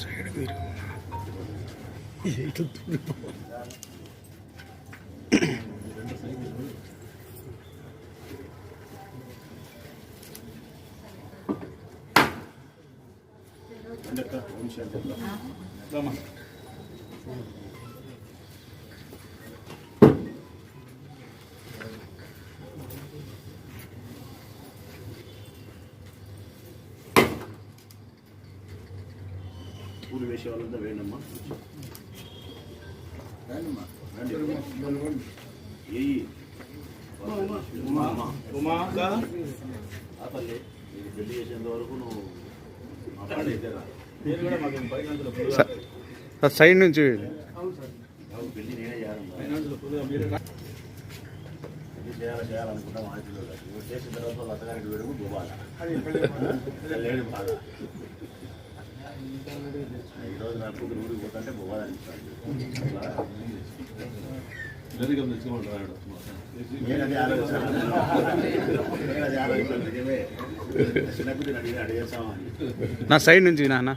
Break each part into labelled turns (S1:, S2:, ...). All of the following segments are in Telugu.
S1: సైడ్ మీరు
S2: పూలు వేసే వాళ్ళంతా వేయండమ్మా. పెళ్లి చేసేంత వరకు నువ్వు
S1: సైడ్ నుంచి
S2: పెళ్లి నేనే చేయాలనుకుంటా మా పిల్లలు చేసిన తర్వాత వాళ్ళ అత్తగారికి వేడుకు పోవాలా లేడు బాగా. ఈరోజు నా కూతురు ఊరికి పోతుంటే పోవాలనిపిస్తాను. నేనది ఆలోచిస్తాను చిన్నపిల్లలు అడిగి చేస్తామని
S1: నా సైడ్ నుంచి నాన్న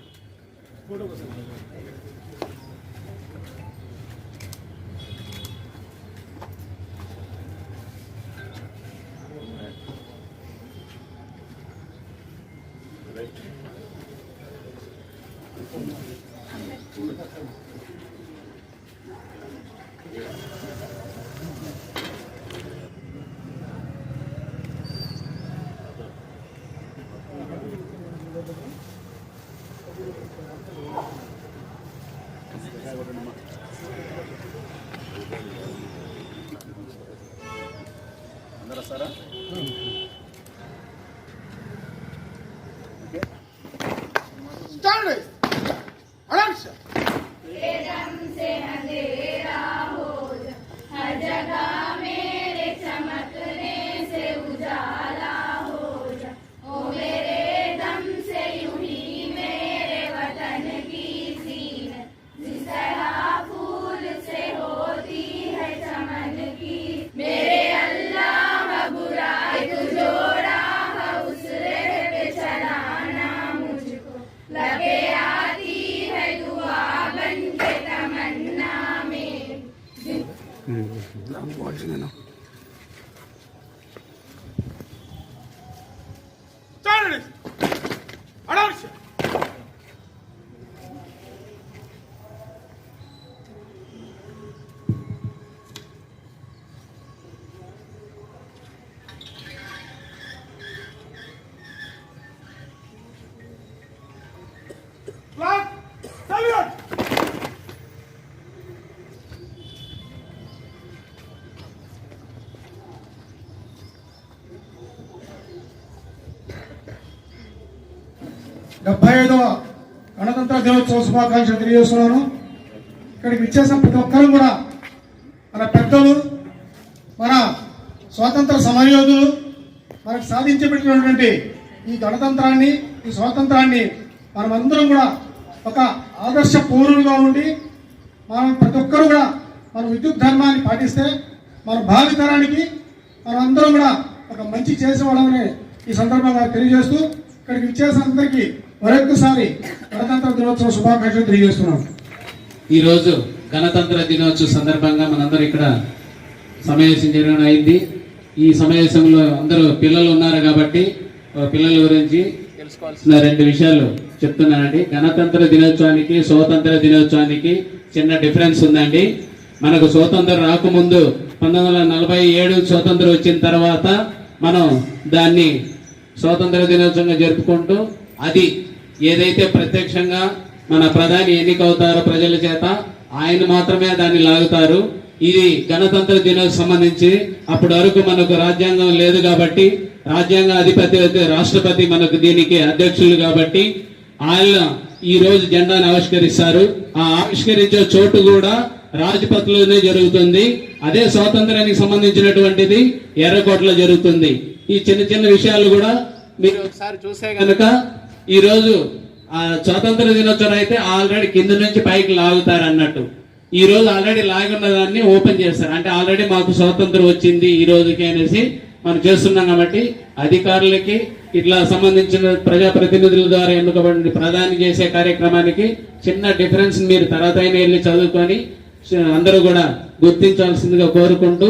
S2: అందరూ వస్తారా?
S3: డెబ్బై 75వ గణతంత్ర దినోత్సవ శుభాకాంక్షలు తెలియజేస్తున్నాను. ఇక్కడికి విచ్చేసిన ప్రతి ఒక్కరూ కూడా మన పెద్దలు, మన స్వాతంత్ర సమరయోధులు మనకు సాధించబెట్టినటువంటి ఈ గణతంత్రాన్ని, ఈ స్వాతంత్రాన్ని మనమందరం కూడా ఒక ఆదర్శ పౌరులుగా ఉండి మనం ప్రతి ఒక్కరూ కూడా మన విద్యుత్ ధర్మాన్ని పాటిస్తే మన భావితరానికి మనమందరం కూడా ఒక మంచి చేసేవాళ్ళమని ఈ సందర్భంగా తెలియజేస్తూ ఇక్కడికి విచ్చేసిన అందరికీ మరొకసారి గణతంత్ర దినోత్సవ శుభాకాంక్షలు తెలియజేస్తున్నాం.
S4: ఈరోజు గణతంత్ర దినోత్సవ సందర్భంగా మనందరూ ఇక్కడ సమావేశం జరగడం అయింది. ఈ సమావేశంలో అందరూ పిల్లలు ఉన్నారు కాబట్టి పిల్లల గురించి తెలుసుకోవాల్సిన 2 విషయాలు చెప్తున్నానండి. గణతంత్ర దినోత్సవానికి స్వాతంత్ర దినోత్సవానికి చిన్న డిఫరెన్స్ ఉందండి. మనకు స్వాతంత్రం రాకముందు 1947 స్వాతంత్రం వచ్చిన తర్వాత మనం దాన్ని స్వాతంత్ర దినోత్సవంగా జరుపుకుంటూ అది ఏదైతే ప్రత్యక్షంగా మన ప్రధాని ఎన్నికవుతారో ప్రజల చేత ఆయన మాత్రమే దాన్ని లాగుతారు. ఇది గణతంత్ర దినోత్సవం సంబంధించి అప్పటి వరకు మనకు రాజ్యాంగం లేదు కాబట్టి రాజ్యాంగ అధిపతి రాష్ట్రపతి మనకు దీనికి అధ్యక్షులు కాబట్టి ఆయన ఈ రోజు జెండాను ఆవిష్కరిస్తారు. ఆ ఆవిష్కరించే చోటు కూడా రాజ్పథ్లోనే జరుగుతుంది. అదే స్వాతంత్రానికి సంబంధించినటువంటిది ఎర్రకోటలో జరుగుతుంది. ఈ చిన్న చిన్న విషయాలు కూడా మీరు ఒకసారి చూసే కనుక ఈ రోజు ఆ స్వాతంత్ర దినోత్సవం అయితే ఆల్రెడీ కింద నుంచి పైకి లాగుతారు అన్నట్టు. ఈ రోజు ఆల్రెడీ లాగున్న దాన్ని ఓపెన్ చేస్తారు. అంటే ఆల్రెడీ మాకు స్వాతంత్రం వచ్చింది ఈ రోజుకి అనేసి మనం చేస్తున్నాం. కాబట్టి అధికారులకి ఇట్లా సంబంధించిన ప్రజాప్రతినిధుల ద్వారా ఎన్నుకబడి ప్రదానం చేసే కార్యక్రమానికి చిన్న డిఫరెన్స్ మీరు తర్వాత అయినా వెళ్ళి చదువుకొని అందరూ కూడా గుర్తించాల్సిందిగా కోరుకుంటూ,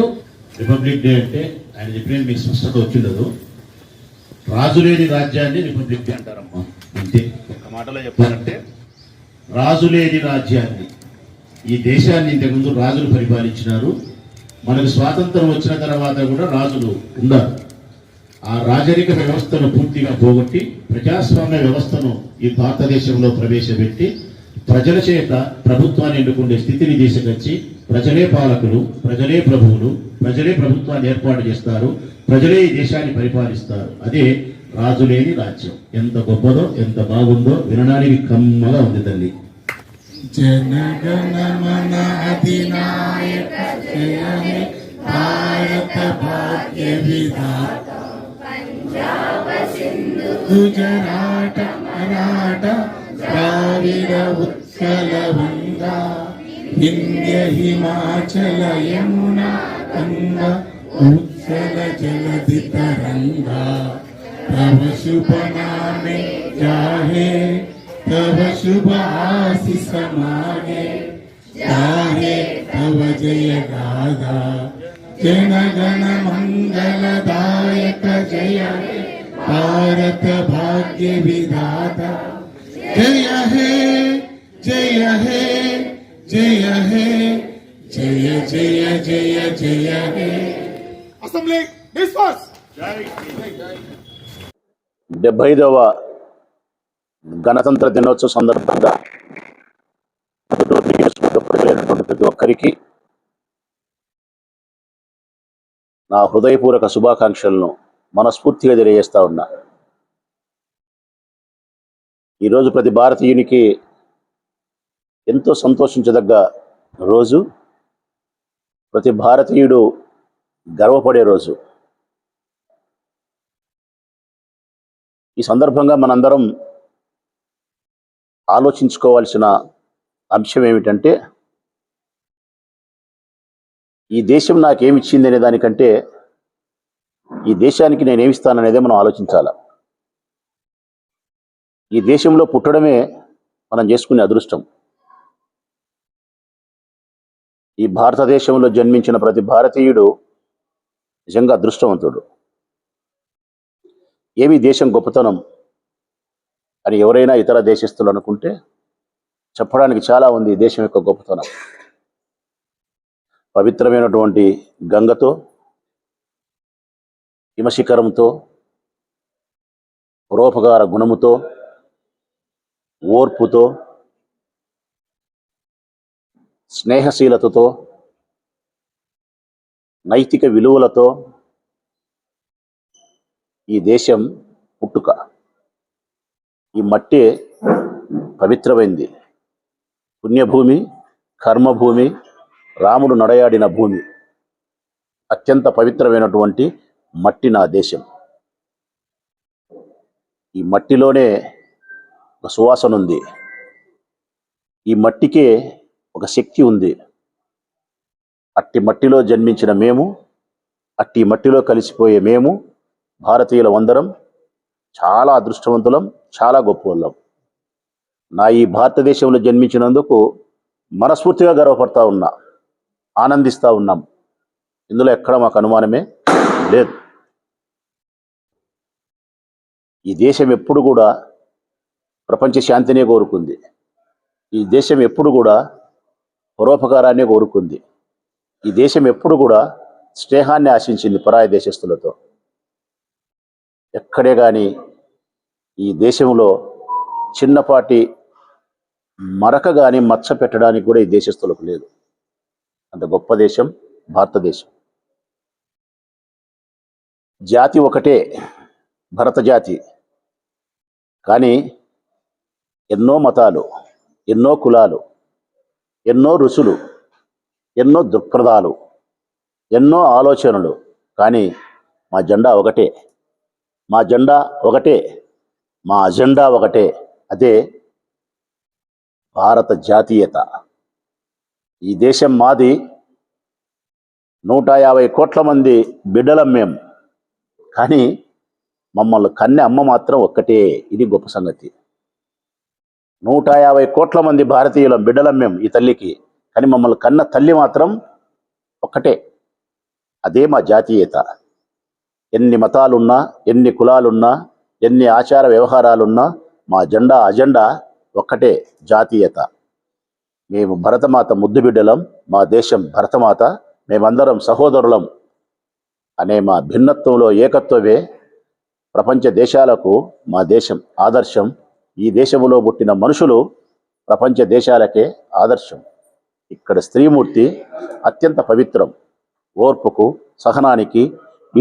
S5: రిపబ్లిక్ డే అంటే ఆయన చెప్పిన మీకు స్పష్టత వచ్చిండదు. రాజులేని రాజ్యాన్ని రిపబ్లిక్ డే అంటారమ్మా. అంతే, ఒక మాటలో చెప్పాలంటే రాజులేని రాజ్యాన్ని, ఈ దేశాన్ని ఇంతకుముందు రాజులు పరిపాలించినారు. మనకు స్వాతంత్రం వచ్చిన తర్వాత కూడా రాజులు ఉన్నారు. ఆ రాజరిక వ్యవస్థను పూర్తిగా పోగొట్టి ప్రజాస్వామ్య వ్యవస్థను ఈ భారతదేశంలో ప్రవేశపెట్టి ప్రజల చేత ప్రభుత్వాన్ని ఎన్నుకునే స్థితిని తీసుకొచ్చి ప్రజలే పాలకులు, ప్రజలే ప్రభువులు, ప్రజలే ప్రభుత్వాన్ని ఏర్పాటు చేస్తారు, ప్రజలే ఈ దేశాన్ని పరిపాలిస్తారు. అదే రాజులేని రాజ్యం. ఎంత గొప్పదో, ఎంత బాగుందో వినడానికి కమ్మగా ఉంది తల్లి.
S6: జనగణమన అధినాయక జయ హే భారత భాగ్య విధాత పంజాబ సింధు గుజరాట మరాఠ ద్రావిడ ఉత్కల గంగా వింధ్య హిమాచల యమునా గంగా ఉత్కల జలధి తరంగా తవ శుభ నామే జాహే तव शुभ आशीष मागे जाहे तव जय गाथा जन गण मंगलदायक जय भारत भाग्य विधाता जय हे जय हे जय हे जय जय जय जय हे
S3: అసెంబ్లీ డిస్పర్స్.
S2: 75వ గణతంత్ర దినోత్సవ సందర్భంగా ప్రతి ఒక్కరికి నా హృదయపూర్వక శుభాకాంక్షలను మనస్ఫూర్తిగా తెలియజేస్తా ఉన్నా. ఈరోజు ప్రతి భారతీయునికి ఎంతో సంతోషించదగ్గ రోజు, ప్రతి భారతీయుడు గర్వపడే రోజు. ఈ సందర్భంగా మనందరం ఆలోచించుకోవాల్సిన అంశం ఏమిటంటే, ఈ దేశం నాకేమిచ్చింది అనే దానికంటే ఈ దేశానికి నేనేమిస్తాననేదే మనం ఆలోచించాలి. ఈ దేశంలో పుట్టడమే మనం చేసుకునే అదృష్టం. ఈ భారతదేశంలో జన్మించిన ప్రతి భారతీయుడు నిజంగా అదృష్టవంతుడు. ఏమి దేశం గొప్పతనం అని ఎవరైనా ఇతర దేశస్తులు అనుకుంటే చెప్పడానికి చాలా ఉంది. దేశం యొక్క గొప్పతనం పవిత్రమైనటువంటి గంగతో, హిమశిఖరంతో, పరోపకార గుణముతో, ఓర్పుతో, స్నేహశీలతతో, నైతిక విలువలతో ఈ దేశం పుట్టుక. ఈ మట్టే పవిత్రమైంది, పుణ్యభూమి, కర్మభూమి, రాముడు నడయాడిన భూమి. అత్యంత పవిత్రమైనటువంటి మట్టి నా దేశం. ఈ మట్టిలోనే ఒక సువాసన ఉంది, ఈ మట్టికే ఒక శక్తి ఉంది. అట్టి మట్టిలో జన్మించిన మేము, అట్టి మట్టిలో కలిసిపోయే మేము భారతీయుల అందరం చాలా అదృష్టవంతులం, చాలా గొప్పవాళ్ళం. నా ఈ భారతదేశంలో జన్మించినందుకు మనస్ఫూర్తిగా గర్వపడతా ఉన్నా, ఆనందిస్తూ ఉన్నాం. ఇందులో ఎక్కడ మాకు అనుమానమే లేదు. ఈ దేశం ఎప్పుడు కూడా ప్రపంచ శాంతినే కోరుకుంది. ఈ దేశం ఎప్పుడు కూడా పరోపకారాన్ని కోరుకుంది. ఈ దేశం ఎప్పుడు కూడా స్నేహాన్ని ఆశించింది పరాయి దేశస్తులతో. ఎక్కడే కానీ ఈ దేశంలో చిన్నపాటి మరక కానీ మచ్చ పెట్టడానికి కూడా ఈ దేశస్తులకు లేదు. అంత గొప్ప దేశం భారతదేశం. జాతి ఒకటే, భరత జాతి. కానీ ఎన్నో మతాలు, ఎన్నో కులాలు, ఎన్నో రుచులు, ఎన్నో దృక్పథాలు, ఎన్నో ఆలోచనలు. కానీ మా జెండా ఒకటే, మా జెండా ఒకటే, మా అజెండా ఒకటే. అదే భారత జాతీయత. ఈ దేశం మాది. 150 కోట్ల మంది బిడ్డలం మేము. కానీ మమ్మల్ని కన్నె అమ్మ మాత్రం ఒక్కటే. ఇది గొప్ప సంగతి. 150 కోట్ల మంది భారతీయులం బిడ్డలం మేము ఈ తల్లికి, కానీ మమ్మల్ని కన్న తల్లి మాత్రం ఒక్కటే. అదే మా జాతీయత. ఎన్ని మతాలున్నా, ఎన్ని కులాలున్నా, ఎన్ని ఆచార వ్యవహారాలున్నా మా జెండా అజెండా ఒక్కటే, జాతీయత. మేము భరతమాత ముద్దు బిడ్డలం, మా దేశం భరతమాత, మేమందరం సహోదరులం అనే మా భిన్నత్వంలో ఏకత్వమే ప్రపంచ దేశాలకు మా దేశం ఆదర్శం. ఈ దేశంలో పుట్టిన మనుషులు ప్రపంచ దేశాలకే ఆదర్శం. ఇక్కడ స్త్రీమూర్తి అత్యంత పవిత్రం. ఓర్పుకు, సహనానికి,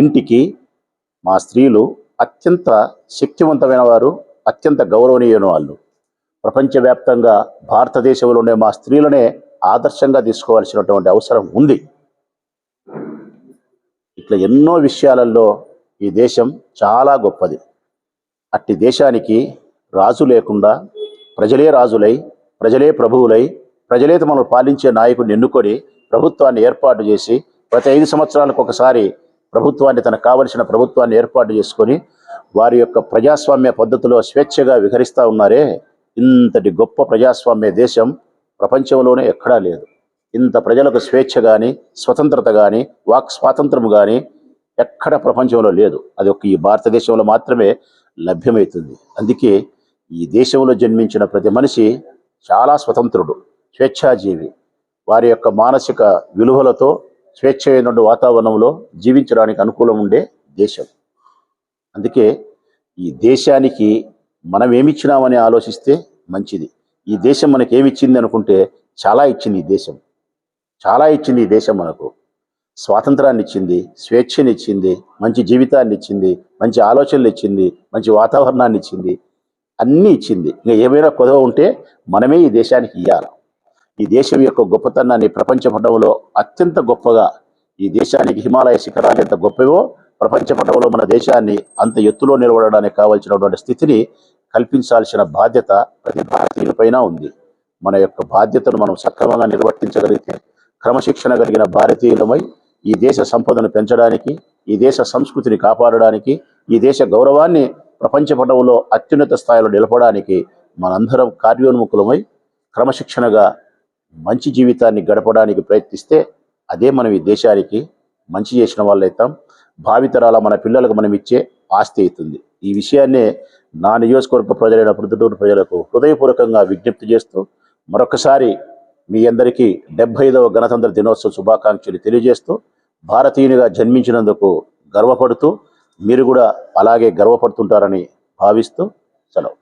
S2: ఇంటికి మా స్త్రీలు అత్యంత శక్తివంతమైన వారు, అత్యంత గౌరవనీయమైన వాళ్ళు. ప్రపంచవ్యాప్తంగా భారతదేశంలోనే మా స్త్రీలనే ఆదర్శంగా తీసుకోవాల్సినటువంటి అవసరం ఉంది. ఇట్లా ఎన్నో విషయాలలో ఈ దేశం చాలా గొప్పది. అట్టి దేశానికి రాజు లేకుండా ప్రజలే రాజులై, ప్రజలే ప్రభువులై, ప్రజలే తమను పాలించే నాయకుడిని ఎన్నుకొని ప్రభుత్వాన్ని ఏర్పాటు చేసి ప్రతి 5 సంవత్సరాలకు ఒకసారి ప్రభుత్వాన్ని, తనకు కావలసిన ప్రభుత్వాన్ని ఏర్పాటు చేసుకొని వారి యొక్క ప్రజాస్వామ్య పద్ధతిలో స్వేచ్ఛగా విహరిస్తూ ఉన్నారే, ఇంతటి గొప్ప ప్రజాస్వామ్య దేశం ప్రపంచంలోనే ఎక్కడా లేదు. ఇంత ప్రజలకు స్వేచ్ఛ కానీ, స్వతంత్రత కానీ, వాక్ స్వాతంత్రము కానీ ఎక్కడ ప్రపంచంలో లేదు. అది ఒక ఈ భారతదేశంలో మాత్రమే లభ్యమవుతుంది. అందుకే ఈ దేశంలో జన్మించిన ప్రతి మనిషి చాలా స్వతంత్రుడు, స్వేచ్ఛాజీవి. వారి యొక్క మానసిక విలువలతో స్వేచ్ఛమైన వాతావరణంలో జీవించడానికి అనుకూలం ఉండే దేశం. అందుకే ఈ దేశానికి మనం ఏమిచ్చినామని ఆలోచిస్తే మంచిది. ఈ దేశం మనకి ఏమిచ్చింది అనుకుంటే చాలా ఇచ్చింది. ఈ దేశం చాలా ఇచ్చింది. ఈ దేశం మనకు స్వాతంత్రాన్ని ఇచ్చింది, స్వేచ్ఛని ఇచ్చింది, మంచి జీవితాన్ని ఇచ్చింది, మంచి ఆలోచనలు ఇచ్చింది, మంచి వాతావరణాన్ని ఇచ్చింది, అన్నీ ఇచ్చింది. ఇంకా ఏమైనా కొదవ ఉంటే మనమే ఈ దేశానికి ఇవ్వాలి. ఈ దేశం యొక్క గొప్పతనాన్ని ప్రపంచ పటంలో అత్యంత గొప్పగా, ఈ దేశానికి హిమాలయ శిఖరాలు ఎంత గొప్పవో ప్రపంచ పటంలో మన దేశాన్ని అంత ఎత్తులో నిలబడడానికి కావాల్సినటువంటి స్థితిని కల్పించాల్సిన బాధ్యత ప్రతి భారతీయులపైన ఉంది. మన యొక్క బాధ్యతను మనం సక్రమంగా నిర్వర్తించగలిగితే, క్రమశిక్షణ కలిగిన భారతీయులమై ఈ దేశ సంపదను పెంచడానికి, ఈ దేశ సంస్కృతిని కాపాడడానికి, ఈ దేశ గౌరవాన్ని ప్రపంచ పటంలో అత్యున్నత స్థాయిలో నిలపడానికి మనందరం కార్యోన్ముఖులమై క్రమశిక్షణగా మంచి జీవితాన్ని గడపడానికి ప్రయత్నిస్తే అదే మనం ఈ దేశానికి మంచి చేసిన వాళ్ళు అవుతాం. భావితరాల మన పిల్లలకు మనం ఇచ్చే ఆస్తి అవుతుంది. ఈ విషయాన్నే నా నియోజకవర్గ ప్రజలైన ప్రొద్దుటూరు ప్రజలకు హృదయపూర్వకంగా విజ్ఞప్తి చేస్తూ మరొకసారి మీ అందరికీ 75వ గణతంత్ర దినోత్సవ శుభాకాంక్షలు తెలియజేస్తూ, భారతీయునిగా జన్మించినందుకు గర్వపడుతూ మీరు కూడా అలాగే గర్వపడుతుంటారని భావిస్తూ సెలవు.